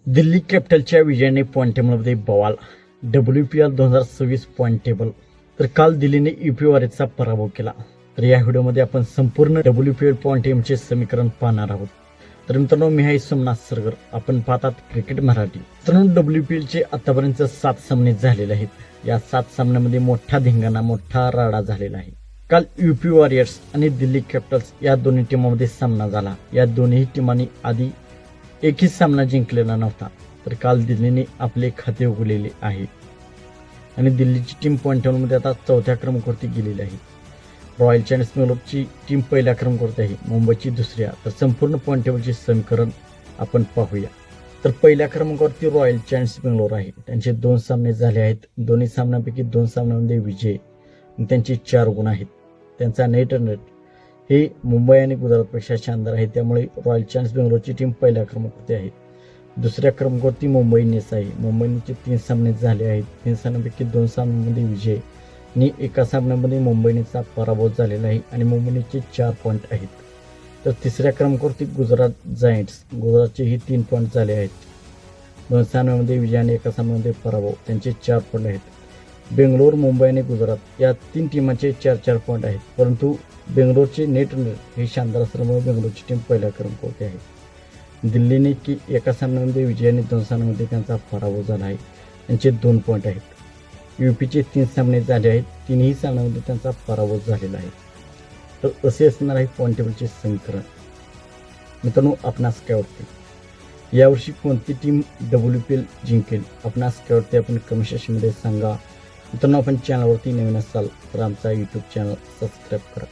दिल्ली कॅपिटलच्या विजयाने पॉईंट टेबलमध्ये बवाल. WPL 2026 point table. तर काल दिल्लीने UP वॉरियर्सचा पराभव केला. तर या व्हिडिओमध्ये आपण संपूर्ण WPL पॉईंट टेबलचे समीकरण पाहणार आहोत. तर मित्रांनो, मी आहे सोमनाथ सरगर. आपण पाहतात क्रिकेट मराठी. मित्रांनो, WPLचे आतापर्यंत 7 सामने झालेले आहेत. या 7 सामन्यामध्ये मोठा धिंगाणा, मोठा राडा झालेला आहे. काल UP वॉरियर्स आणि दिल्ली कॅपिटल्स या दोन्ही टीमांमध्ये सामना झाला. या दोन्ही टीमांनी आधी एकही सामना जिंकलेला नव्हता. तर काल दिल्लीने आपले खाते उघडलेले आहे आणि दिल्लीची टीम पॉईंट टेबलमध्ये आता 4थ्या क्रमांकावरती गेलेली आहे. रॉयल चॅलेंजर्स बंगलोरची टीम पहिल्या क्रमांकावरती आहे, मुंबईची दुसऱ्या. तर संपूर्ण पॉईंट टेबलचे समीकरण आपण पाहूया. तर पहिल्या क्रमांकावरती रॉयल चॅलेंजर्स बंगलोर आहे. त्यांचे 2 सामने झाले आहेत. दोन्ही सामन्यांपैकी 2 सामन्यांमध्ये विजय. त्यांचे 4 गुण आहेत. त्यांचा नेट हे मुंबई आणि गुजरातपेक्षा शानदार आहे. त्यामुळे रॉयल चॅलेंजर्स बंगलोरची टीम पहिल्या क्रमांकावरती आहे. दुसऱ्या क्रमांकावरती मुंबई इंडियन्स आहे. मुंबई इंडियन्सचे 3 सामने झाले आहेत. 3 सामन्यांपैकी 2 सामन्यांमध्ये विजय आणि एका सामन्यामध्ये मुंबई इंडियन्सचा पराभव झालेला आहे आणि मुंबई इंडियन्सचे 4 पॉईंट आहेत. तर तिसऱ्या क्रमांकावरती गुजरात जायंट्स. गुजरातचेही 3 पॉईंट झाले आहेत. 2 सामन्यामध्ये विजय आणि एका सामन्यामध्ये पराभव. त्यांचे 4 पॉईंट आहेत. बेंगलोर, मुंबई आणि गुजरात या 3 टीमांचे 4-4 पॉईंट आहेत. परंतु बेंगलोरचे नेट हे शानदार असल्यामुळे बेंगलोरची टीम पहिल्या क्रमांकावरती आहे. दिल्लीने की एका सामन्यामध्ये विजय आणि 2 सामन्यामध्ये त्यांचा पराभव झाला आहे. त्यांचे 2 पॉईंट आहेत. UPचे 3 सामने झाले आहेत. 3ही सामन्यामध्ये त्यांचा पराभव झालेला आहे. तर असे असणार आहे पॉईंट टेबलचे समीकरण. मित्रांनो, आपणास काय वाटते, यावर्षी कोणती टीम WPL जिंकेल? आपणास काय वाटते आपण कमेंट सेक्शनमध्ये सांगा. मित्रांनो, आपण चॅनलवरती नवीन असाल तर आमचा YouTube चॅनल सबस्क्राईब करा.